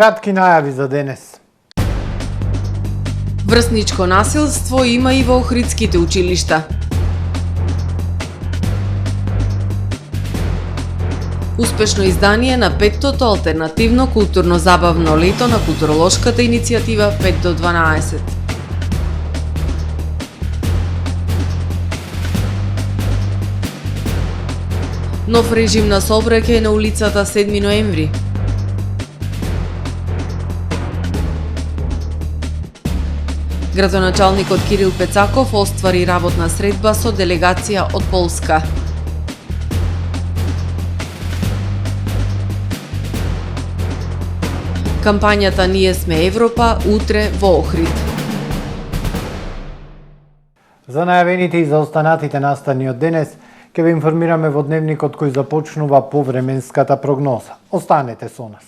Кратки најави за денес. Врсничко насилство има и во охридските училишта. Успешно издание на 5-тото алтернативно културно-забавно лето на културолошката иницијатива 5 до 12. Нов режим на сообраќај на улицата 7 ноември. Градоначалникот Кирил Пецаков оствари работна средба со делегација од Полска. Кампањата Ние сме Европа утре во Охрид. За најавените и за останатите настани од денес, ќе ве информираме во дневникот кој започнува повременската прогноза. Останете со нас.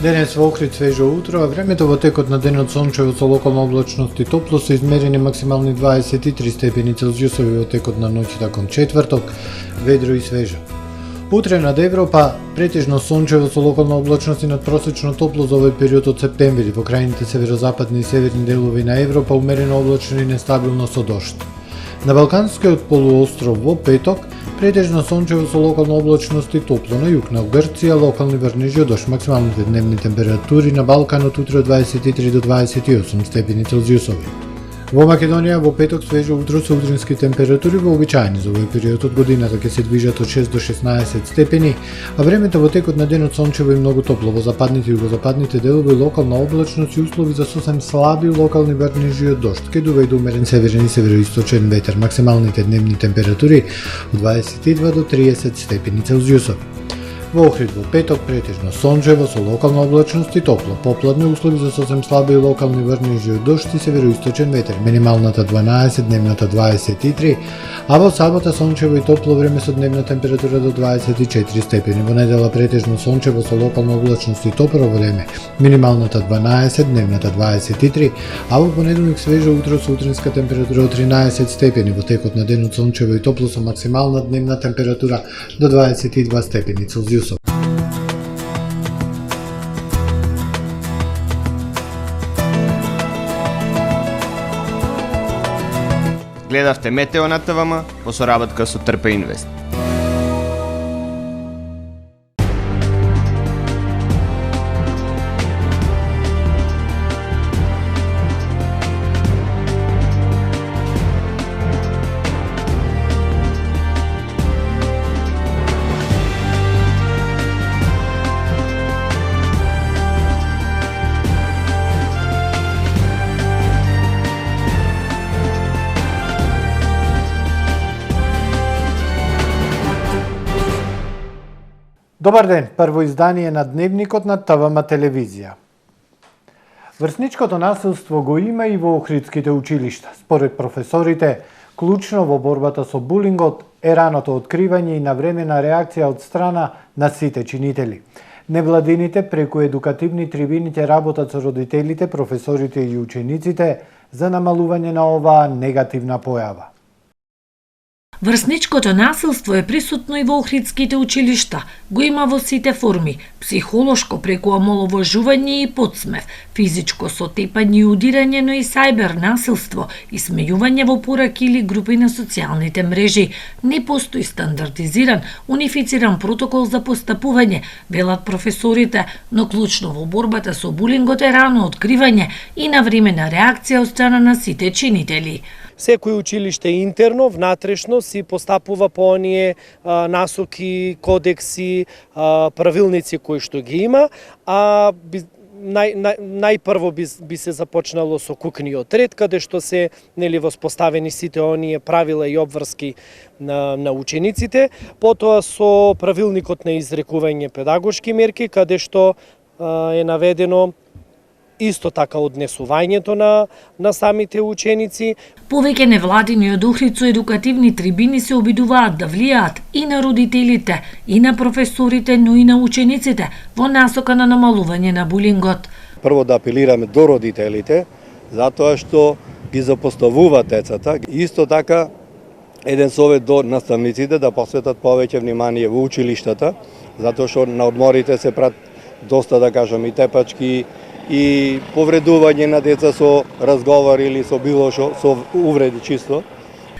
Денес во Охрид свежо утро, а времето во текот на денот сончево со локална облачност и топло се измерени максимални 23 степени Целзиусови во текот на ноќта кон четврток, ведро и свежо. Утре над Европа претежно сончево со локална облачност и надпросечно топло за овој период од септември. Во крајните северозападни и северни делови на Европа умерено облачно и нестабилно со дожд. На Балканскиот полуостров во петок претежно сончево со локална облачност и топло, на југ на Грција локални врнежи од дожд. Максималните дневни температури на Балканот утре од 23 до 28 степени Целзиусови. Во Македонија во петок свежо утро со утрински температури вообичаени за овој период од годината ќе се движат од 6 до 16 степени, а времето во текот на денот сончево и многу топло. Во западните и југозападните делови локална облачност и услови за сосем слаби локални врнежи од дожд. Ке дува и до умерен северен и североисточен ветер. Максималните дневни температури од 22 до 30 степени Целзиусови. Во Охрид во петок претежно сончево со локална облачност и топло. Попладне услови за сосем слаби локални врнежи од дожд и североисточен ветер. Минималната 12, дневната 23, а во сабота сончево и топло време со дневна температура до 24 степени. Во недела претежно сончево со локална облачност и топло време. Минималната 12, дневната 23, а во понеделник свежо утро со утринска температура од 13 степени. Во текот на денот сончево и топло со максимална дневна температура до 22 степени Целзиусови. Гледавте Метео на ТВМ во соработка со Трпе Инвест. Добар ден, прво издание на Дневникот на ТВМ телевизија. Врсничкото насилство го има и во охридските училишта. Според професорите, клучно во борбата со булингот е раното откривање и навремена реакција од страна на сите чинители. Невладините преку едукативни трибини ќе работат со родителите, професорите и учениците за намалување на оваа негативна појава. Врсничкото насилство е присутно и во охридските училишта. Го има во сите форми: психолошко преку омаловажување и подсмев, физичко со тепање и удирање, но и сајбер насилство и смејување во пораки или групи на социјалните мрежи. Не постои стандардизиран, унифициран протокол за постапување, велат професорите, но клучно во борбата со булингот е рано откривање и навремена реакција од страна на сите чинители. Секој училиште интерно, внатрешно си постапува по оние насоки, кодекси, правилници кои што ги има, а најпрво би се започнало со кукниот ред, каде што се воспоставени сите оние правила и обврски на учениците, потоа со правилникот на изрекување педагошки мерки, каде што е наведено исто така однесувањето на самите ученици. Повеќе невладини од Охрид со едукативни трибини се обидуваат да влијаат и на родителите, и на професорите, но и на учениците во насока на намалување на булингот. Прво да апелираме до родителите, затоа што ги запоставуваат децата. Исто така, еден совет до наставниците да посветат повеќе внимание во училиштата, затоа што на одморите се прат доста, да кажам, и тепачки, и повредување на деца со разговори или со било што, со увреди чисто.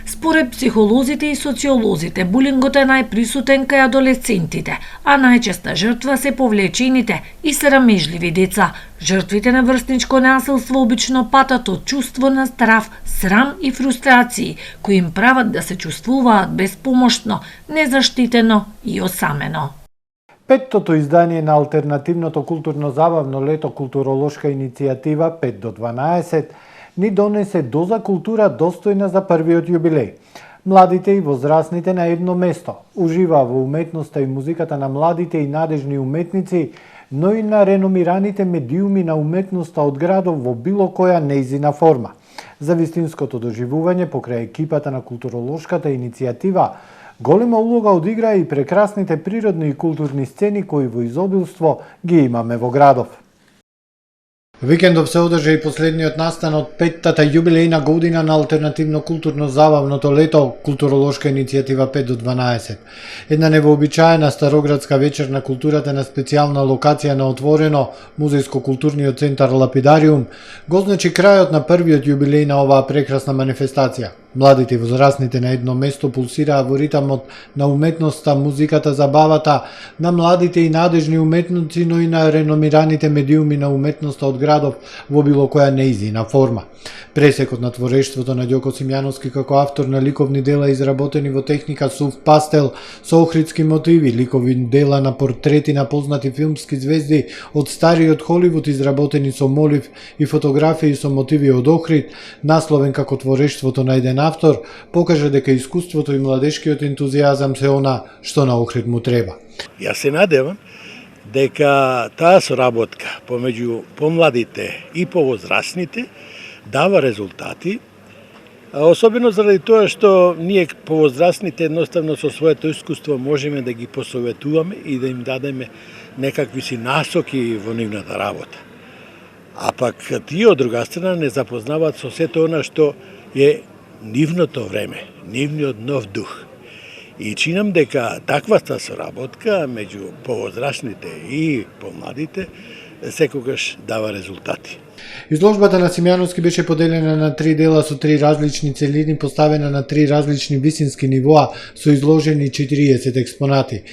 Според психолозите и социолозите, булингот е најприсутен кај адолесцентите, а најчеста жртва се повлечените и срамежливи деца. Жртвите на врсничко насилство обично патат од чувство на страв, срам и фрустрации, кои им прават да се чувствуваат безпомошно, незаштитено и осамено. Петтото издание на алтернативното културно-забавно лето културолошка иницијатива 5 до 12 ни донесе доза култура достојна за првиот јубилеј. Младите и возрастните на едно место уживаа во уметноста и музиката на младите и надежни уметници, но и на реномираните медиуми на уметноста од градов во било која нејзина форма. За вистинското доживување покрај екипата на културолошката иницијатива голема улога одигра и прекрасните природни и културни сцени кои во изобилство ги имаме во градов. Викендов се одржа и последниот настан од петтата јубилејна година на алтернативно културно-забавното лето културолошка иницијатива 5 до 12. Една невообичаена староградска вечер на културата на специјална локација на отворено музејско-културниот центар Лапидариум го значи крајот на првиот јубилеј на оваа прекрасна манифестација. Младите и возрастните на едно место пулсираа во ритамот на уметноста, музиката, забавата, на младите и надежни уметници, но и на реномираните медиуми на уметноста од градов во било која неизина форма. Пресекот на творештвото на Ѓоко Симјановски како автор на ликовни дела изработени во техника сув пастел со охридски мотиви, ликови дела на портрети на познати филмски звезди од стариот Холивуд изработени со молив и фотографии со мотиви од Охрид, насловен како творештвото на еден автор, покажа дека искуството и младешкиот ентузијазам се она што на Охрид му треба. Јас се надевам дека таа соработка помеѓу помладите и повозрастните дава резултати, особено заради тоа што ние повозрастните едноставно со своето искуство можеме да ги посоветуваме и да им дадеме некакви си насоки во нивната работа. А пак тие од друга страна не запознаваат со сето она што е нивното време, нивниот нов дух. И чинам дека таквата соработка меѓу повозрастните и помладите секогаш дава резултати. Изложбата на Симјановски беше поделена на 3 дела со 3 различни целини, поставена на 3 различни висински нивоа со изложени 40 експонати.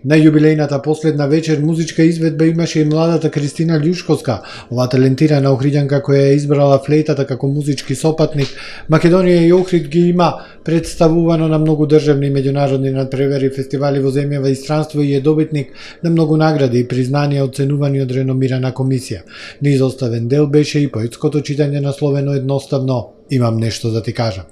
На јубилејната последна вечер музичка изведба имаше и младата Кристина Љушковска, ова талентирана охриѓанка која ја избрала флейтата како музички сопатник. Македонија и Охрид ги има представувано на многу државни и меѓународни надпревари, фестивали во земјава и странство и е добитник на многу награди и признанија оценувани од реномирана комисија. Неизоставен дел беше и поетското читање насловено едноставно "Имам нешто да ти кажам".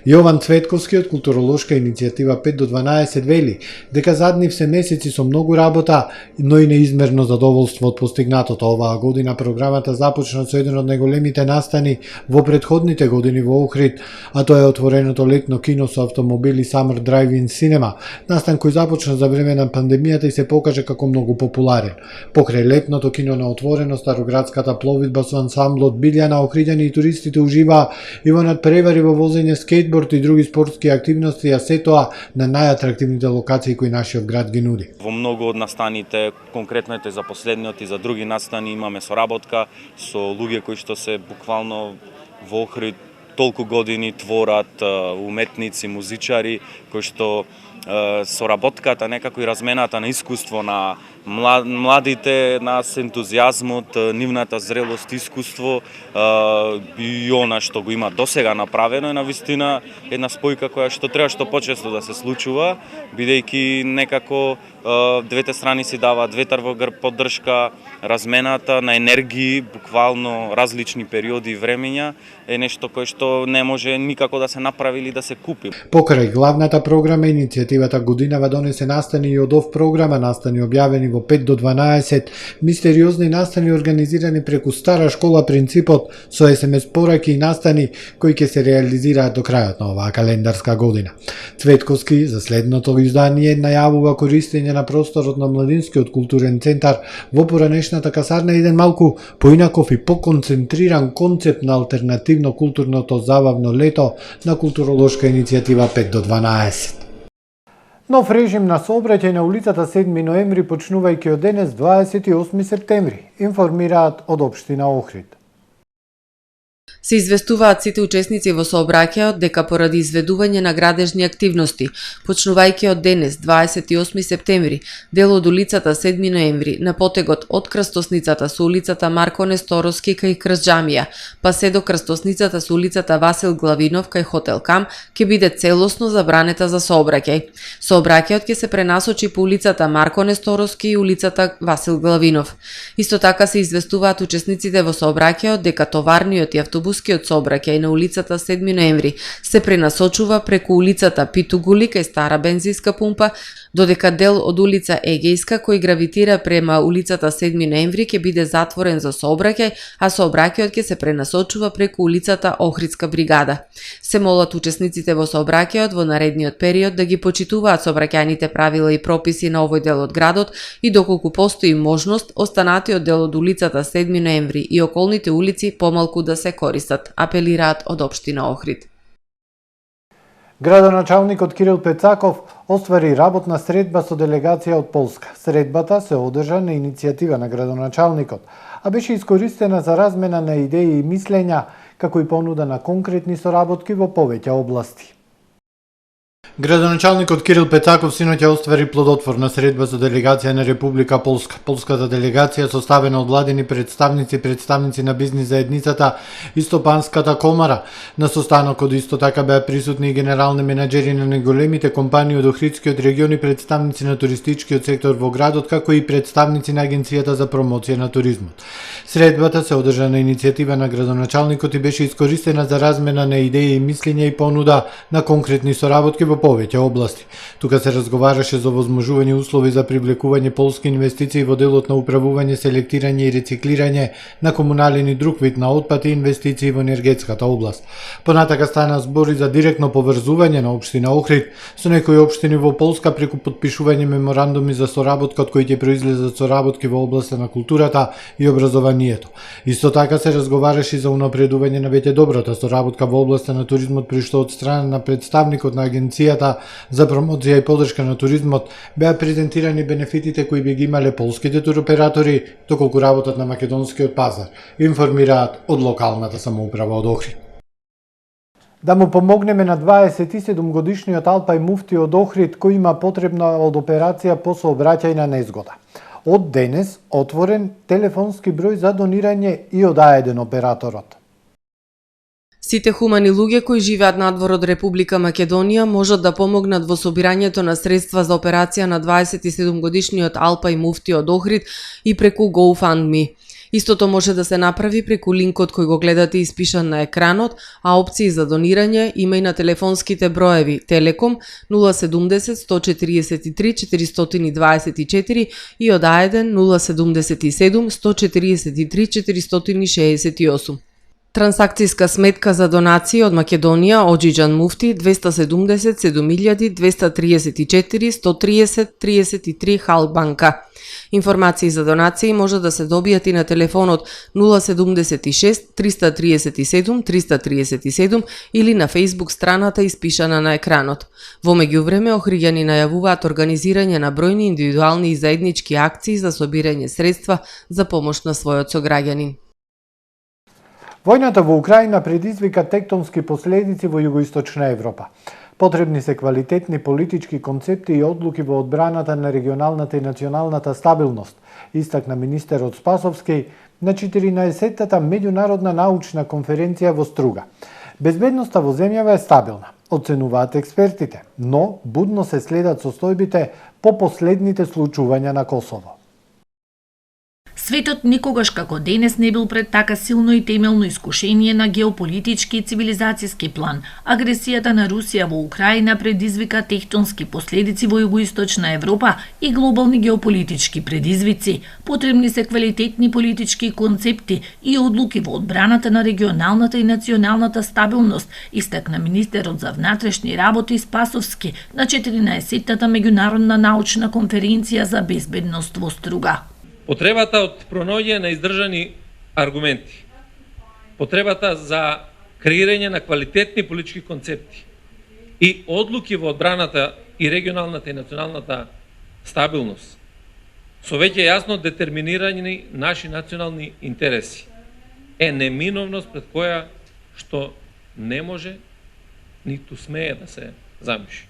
Јован Цветковски од културолошка иницијатива 5 до 12 вели дека заднив се месеци со многу работа, но и неизмерно задоволство од постигнатото. Оваа година програмата започна со еден од најголемите настани во претходните години во Охрид, а тоа е отвореното летно кино со автомобили Summer Drive-in Cinema, настан кој започна за време на пандемијата и се покажа како многу популарен. Покрај летното кино на отворено, староградската пловидба со ансамблот Билјана, охриѓани и туристите уживаа и во надпревари во возење скейтборд и други спортски активности, а се тоа на најатрактивните локации кои нашиот град ги нуди. Во многу од настаните, конкретно ете за последниот и за други настани, имаме соработка со луѓе кои што се буквално во Охрид толку години творат, уметници, музичари, кои што соработката, некако и размената на искуство на младите, на ентузијазмот, нивната зрелост, искуство и она што го има досега направено е навистина една спојка која што треба што почесто да се случува, бидејќи некако двете страни си даваат ветар во грб, поддршка, размената на енергии, буквално различни периоди и времења е нешто кое што не може никако да се направи или да се купи. Покрај главната програма, иницијативата иницијативата годинава донесе настани и од ов програма, настани објавени во 5 до 12, мистериозни настани организирани преку Стара школа принципот со SMS пораки и настани кои ќе се реализираат до крајот на оваа календарска година. Цветковски за следното издание најавува користење на просторот на Младинскиот културен центар во поранешната касарна еден малку поинаков и поконцентриран концепт на алтернативно културното забавно лето на културолошка иницијатива 5 до 12. Нов режим на сообраќај на улицата 7 ноември почнувајќи од денес 28 септември, информираат од општина Охрид. Се известуваат сите учесници во сообраќајот дека поради изведување на градежни активности, почнувајќи од денес, 28 септември, дел од улицата 7 ноември, на потегот од крстосницата со улицата Марко Несторовски кај Крстџамија, па се до крстосницата со улицата Васил Главинов кај Хотел Кам, ќе биде целосно забранета за сообраќај. Сообраќајот ќе се пренасочи по улицата Марко Несторовски и улицата Васил Главинов. Исто така се известуваат учесниците во сообраќајот дека товарниот и автобускиот сообраќај на улицата 7 ноември се пренасочува преку улицата Питугули кај Стара бензинска пумпа, додека дел од улица Егејска кој гравитира према улицата 7 ноември ќе биде затворен за сообраќај, а сообраќајот ќе се пренасочува преку улицата Охридска бригада. Се молат учесниците во сообраќајот во наредниот период да ги почитуваат сообраќајните правила и прописи на овој дел од градот и доколку постои можност, останатиот дел од улицата 7 ноември и околните улици помалку да се користат, апелираат од општина Охрид. Градоначалникот Кирил Пецаков оствари работна средба со делегација од Полска. Средбата се одржа на иницијатива на градоначалникот, а беше искористена за размена на идеи и мислења, како и понуда на конкретни соработки во повеќе области. Градоначалникот Кирил Пецаков синоќа оствари плодотворна средба за делегација на Република Полска. Полската делегација составена од владени представници на бизнис заедницата и Стопанската комара. На состанокот исто така беа присутни и генерални менаџери на најголемите компании од Охридскиот регион и представници на туристичкиот сектор во градот, како и представници на Агенцијата за промоција на туризмот. Средбата се одржа на иницијатива на градоначалникот и беше искористена за размена на идеи и мислења и понуда на конкретни соработки во повеќе области. Тука се разговараше за возможување услови за привлекување полски инвестиции во делот на управување, селектирање и рециклирање на комунален и друг вид на отпад и инвестиции во енергетската област. Понатака стана збори за директно поврзување на општина Охрид со некои општини во Полска преку потпишување меморандуми за соработка од кои ќе произлезат соработки во областа на културата и образованието. Исто така се разговараше за унапредување на веќе добрата соработка во областа на туризмот, при што од страна на представникот на Агенцијата за промоција и поддршка на туризмот беа презентирани бенефитите кои би ги имале полските туроператори доколку работат на македонскиот пазар, информираат од локалната самоуправа од Охрид. Да му помогнеме на 27 годишниот Алпај Муфти од Охрид кој има потребна од операција по сообраќајна незгода. Од денес отворен телефонски број за донирање и од А1 операторот. Сите хумани луѓе кои живеат надвор од Република Македонија можат да помогнат во собирањето на средства за операција на 27 годишниот Алпај Муфти од Охрид и преку GoFundMe. Истото може да се направи преку линкот кој го гледате испишан на екранот, а опции за донирање има и на телефонските броеви Телеком 070 143 424 и од А1 077 143 468. Трансакцијска сметка за донации од Македонија Оџиџан Муфти 270 234 130 33 Халбанка. Информации за донации може да се добијат и на телефонот 076 337 337 или на Facebook страната испишана на екранот. Во меѓувреме охриѓани најавуваат организирање на бројни индивидуални и заеднички акции за собирање средства за помош на својот сограѓанин. Војната во Украина предизвика тектонски последици во југоисточна Европа. Потребни се квалитетни политички концепти и одлуки во одбраната на регионалната и националната стабилност, истакна министерот Спасовски на 14-тата меѓународна научна конференција во Струга. Безбедноста во земјава е стабилна, оценуваат експертите, но будно се следат состојбите по последните случувања на Косово. Светот никогаш како денес не бил пред така силно и темелно искушение на геополитички и цивилизацијски план. Агресијата на Русија во Украина предизвика тектонски последици во југоисточна Европа и глобални геополитички предизвици. Потребни се квалитетни политички концепти и одлуки во одбраната на регионалната и националната стабилност, истакна министерот за внатрешни работи Спасовски на 14-тата меѓународна научна конференција за безбедност во Струга. Потребата од пронаоѓање на издржани аргументи, потребата за креирање на квалитетни политички концепти и одлуки во одбраната и регионалната и националната стабилност со веќе јасно детерминирани наши национални интереси е неминовност пред која што не може ниту смее да се замиши.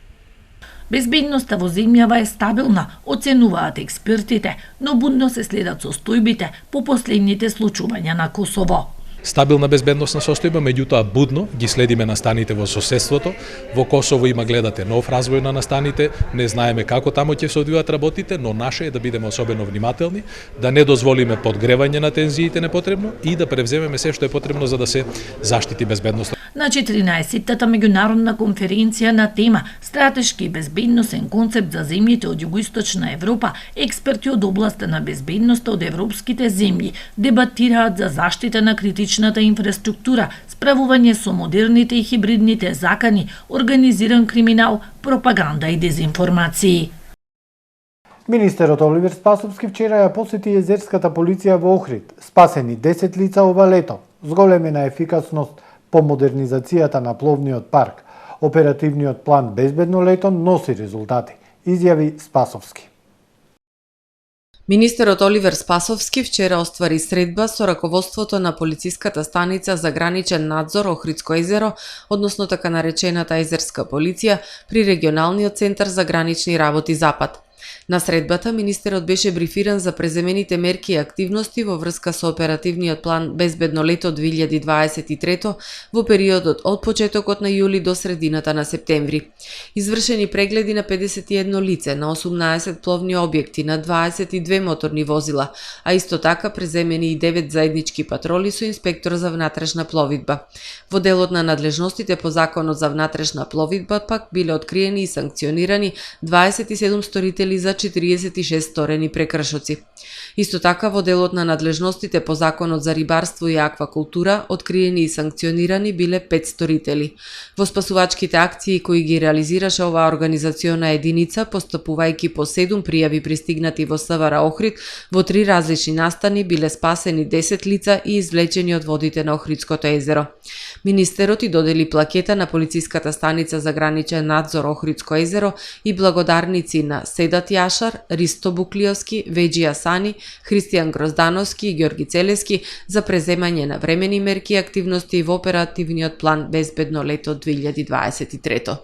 Безбедноста во земјава е стабилна, оценуваат експертите, но будно се следат состојбите по последните случувања на Косово. Стабилна безбедносна состојба, меѓутоа будно ги следиме настаните во соседството. Во Косово има гледате нов развој на настаните, не знаеме како таму ќе се одвијат работите, но наше е да бидеме особено внимателни, да не дозволиме подгревање на тензиите непотребно и да превземеме се што е потребно за да се заштити безбедноста. На 14-тата меѓународна конференција на тема Стратешки и безбедносен концепт за земјите од југоисточна Европа, експерти од областа на безбедноста од европските земји дебатираат за заштита на критичната инфраструктура, справување со модерните и хибридните закани, организиран криминал, пропаганда и дезинформации. Министерот Оливер Спасовски вчера ја посети езерската полиција во Охрид. Спасени 10 лица ова лето, зголемена ефикасност по модернизацијата на пловниот парк. Оперативниот план Безбедно лето носи резултати, изјави Спасовски. Министерот Оливер Спасовски вчера оствари средба со раководството на полициската станица за граничен надзор Охридско езеро, односно така наречената езерска полиција, при регионалниот центар за гранични работи Запад. На средбата, министерот беше брифиран за преземените мерки и активности во врска со оперативниот план Безбедно лето 2023 во периодот од почетокот на јули до средината на септември. Извршени прегледи на 51 лице, на 18 пловни објекти, на 22 моторни возила, а исто така преземени и 9 заеднички патроли со инспектор за внатрешна пловидба. Во делот на надлежностите по Законот за внатрешна пловидба пак биле откриени и санкционирани 27 сторители за 46 сторени прекршоци. Исто така во делот на надлежностите по Законот за рибарство и аквакултура откриени и санкционирани биле 5 сторители. Во спасувачките акции кои ги реализираше оваа организациона единица, постапувајќи по 7 пријави пристигнати во СВР Охрид, во 3 различни настани биле спасени 10 лица и извлечени од водите на Охридското езеро. Министерот и додели плакета на полициската станица за граничен надзор Охридско езеро и благодарници на Седат Јашар, Ристо Буклиовски, Веджи Асани, Христијан Гроздановски и Ѓорги Целески за преземање на времени мерки и активности во оперативниот план Безбедно лето 2023.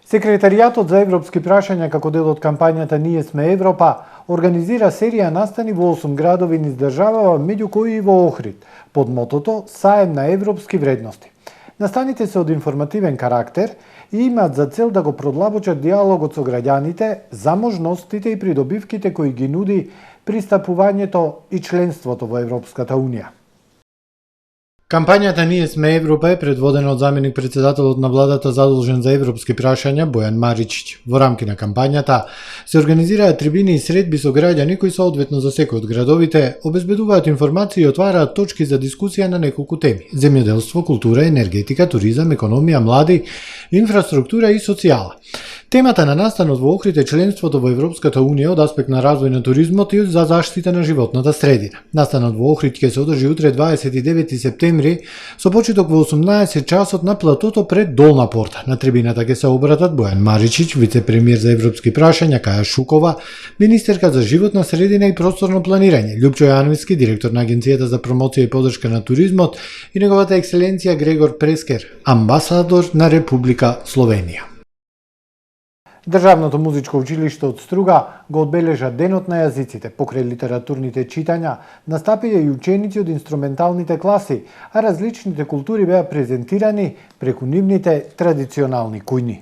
Секретаријатот за европски прашања како дел од кампањата Ние сме Европа организира серија настани во 8 градови низ државава, меѓу кои и во Охрид, под мотото Саем на европски вредности. Настаните се од информативен карактер и имаат за цел да го продлабочат диалогот со граѓаните за можностите и придобивките кои ги нуди пристапувањето и членството во Европската Унија. Кампањата Ние сме Европа е предводена од заменик председателот на владата задолжен за европски прашања Бојан Маричиќ. Во рамки на кампањата се организираат трибини и средби со граѓани кои соодветно за секој од градовите обезбедуваат информации и отвараат точки за дискусија на неколку теми: земјоделство, култура, енергетика, туризам, економија, млади, инфраструктура и социјала. Темата на настанот во Охрид е членството во Европската Унија од аспект на развој на туризмот и за заштита на животната средина. Настанот во Охрид ќе се одржи утре 29 септември со почеток во 18 часот на платото пред Долна порта. На трибината ќе се обратат Бојан Маричиќ, вице-премиер за европски прашања, Каја Шукова, министерка за животна средина и просторно планирање, Љупчо Јановски, директор на Агенцијата за промоција и поддршка на туризмот и неговата екселенција Грегор Прескер, амбасадор на Република Словенија. Државното музичко училиште од Струга го одбележа Денот на јазиците. Покрај литературните читања, настапија и ученици од инструменталните класи, а различните култури беа презентирани преку нивните традиционални кујни.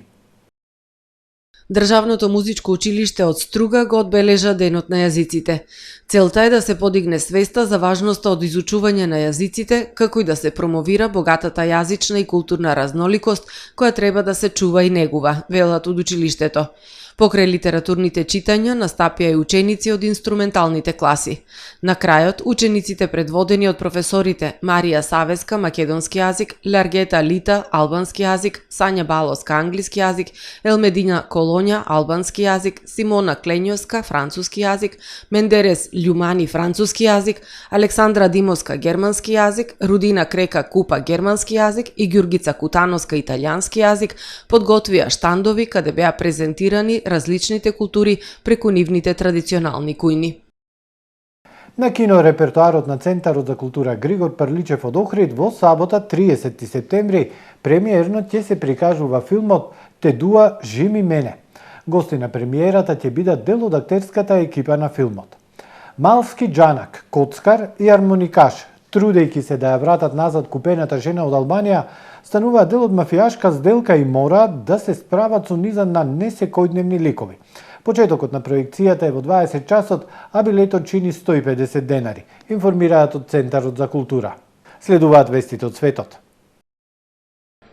Државното музичко училиште од Струга го одбележа Денот на јазиците. Целта е да се подигне свеста за важноста од изучување на јазиците, како и да се промовира богатата јазична и културна разноликост која треба да се чува и негува, велат од училиштето. Покрај литературните читања настапија и ученици од инструменталните класи. На крајот, учениците предводени од професорите Марија Савеска, македонски јазик, Ларгета Лита, албански јазик, Сања Балоска, англиски јазик, Елмедина Колоња, албански јазик, Симона Кленјоска, француски јазик, Мендерес Љумани, француски јазик, Александра Димоска, германски јазик, Рудина Крека Купа, германски јазик и Ѓургица Кутановска, италијански јазик, подготвија штандови каде беа презентирани различните култури преку нивните традиционални кујни. На кинорепертуарот на Центарот за култура Григор Прличев од Охрид во сабота 30 септември премиерно ќе се прикажува филмот Те дуа жими мене. Гости на премиерата ќе бидат дел од актерската екипа на филмот. Малски Џанак, коцкар и армоникаш, трудејќи се да ја вратат назад купената жена од Албанија, стануваат дел од мафијашка сделка и мораат да се справат со низа на несекојдневни ликови. Почетокот на проекцијата е во 20 часот, а билетот чини 150 денари, информираат од Центарот за култура. Следуваат вестите од светот.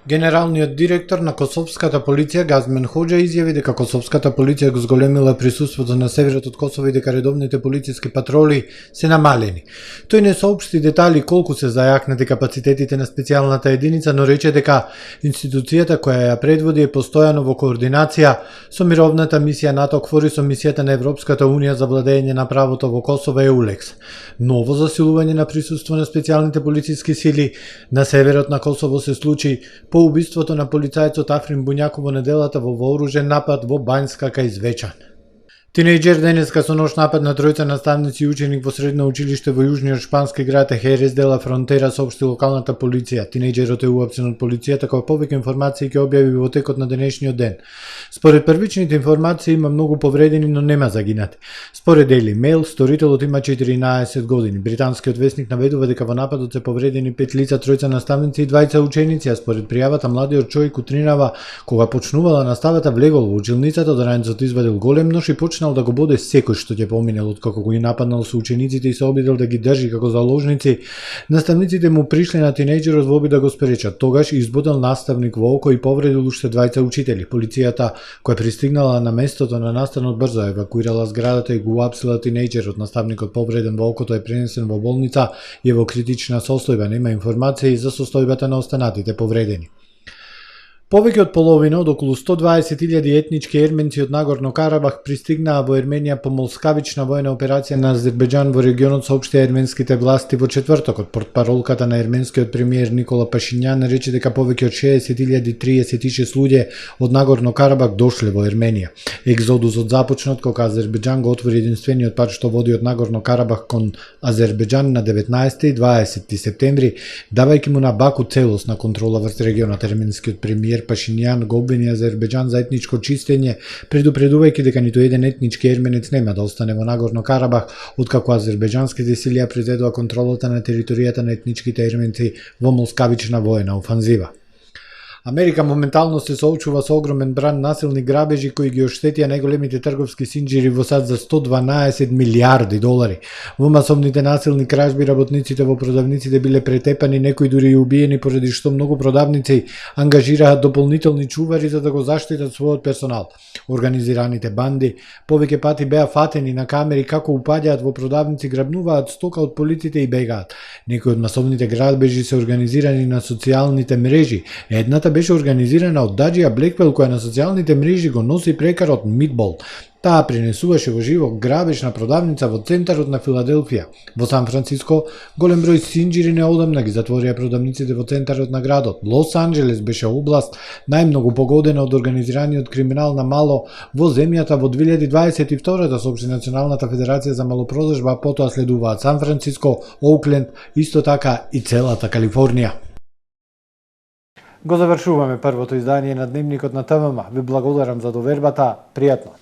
Генералниот директор на Косовската полиција Газмен Хоџа изјави дека Косовската полиција го зголемила присуството на северот од Косово и дека редовните полициски патроли се намалени. Тој не соопшти детали колку се зајакнати капацитетите на специјалната единица, но рече дека институцијата која ја предводи е постојано во координација со мировната мисија НАТО КФОР и со мисијата на Европската унија за владење на правото во Косово ЕУЛЕКС. Ново засилување на присуство на специјалните полициски сили на северот на Косово се случи по убиството на полицајецот Африн Буњаков во неделата во вооружен напад во Бањска кај Звечан. Тинејџер денеска со нож напад на тројца наставници и ученик во средно училиште во јужниот шпански град Херес де ла Фронтера, соопшти локалната полиција. Тинејџерот е уапсен од полицијата, која повеќе информации ќе објави во текот на денешниот ден. Според првичните информации има многу повредени, но нема загинати. Според Daily Mail, сторителот има 14 години. Британскиот весник наведува дека во нападот се повредени 5 лица, тројца наставници и 2 ученици, а според пријавата младиот човек утринава кога почнувала наставата влегол во училницата, од раницот извадил голем нож и почнал да го боде секој што ќе поминел откако го нападнал со учениците и се обидел да ги држи како заложници. Наставниците му пришли на тинејџерот во обид да го спречат. Тогаш избодел наставник во око и повредил уште 2 учители. Полицијата која пристигнала на местото на настанот брзо евакуирала зградата и го уапсила тинејџерот. Наставникот повреден во окото е пренесен во болница и е во критична состојба. Нема информации за состојбата на останатите повредени. Повеќе од половина од околу 120.000 етнички ерменци од Нагорно Карабах пристигнаа во Ерменија по молскавична војна операција на Азербеџан во регионот, соопштија ерменските власти во четвртокот. Портпаролката на ерменскиот премиер Никола Пашињан рече дека повеќе од 60.036 луѓе од Нагорно Карабах дошле во Ерменија. Екзодусот започнат кога Азербеџан го отвори единствениот пат што води од Нагорно Карабах кон Азербеџан на 19 и 20 септември, давајќи му на Баку целосна контрола врз регионот. Ерменскиот премиер Пашињан го обвини Азербеџан за етничко чистење, предупредувајќи дека ниту еден етнички ерменец нема да остане во Нагорно Карабах, откако азербеџанските сили ја презедоа контролата на територијата на етничките ерменци во молскавична војна офанзива. Америка моментално се соочува со огромен бран насилни грабежи кои ги оштетија најголемите трговски синџири во САД за 112 милиарди долари. Во масовните насилни кражби работниците во продавниците биле претепани, некои дури и убиени, поради што многу продавници ангажираат дополнителни чувари за да го заштитат својот персонал. Организираните банди повеќе пати беа фатени на камери како упаѓаат во продавници, грабнуваат стока од полиците и бегаат. Некои од масовните грабежи се организирани на социјалните мрежи. Едната беше организирана од Даџија Блеквел, која на социјалните мрежи го носи прекарот Митбол. Таа принесуваше во живо грабеж на продавница во центарот на Филаделфија. Во Сан Франциско голем број синџири неодамна ги затворија продавниците во центарот на градот. Лос Анџелес беше област најмногу погодена од организираниот криминал на мало во земјата во 2022, соопшти Националната федерација за малопродажба, потоа следуваат Сан Франциско, Оукленд, исто така и целата Калифорнија. Го завршуваме првото издание на Дневникот на ТВМ. Ви благодарам за довербата. Пријатно.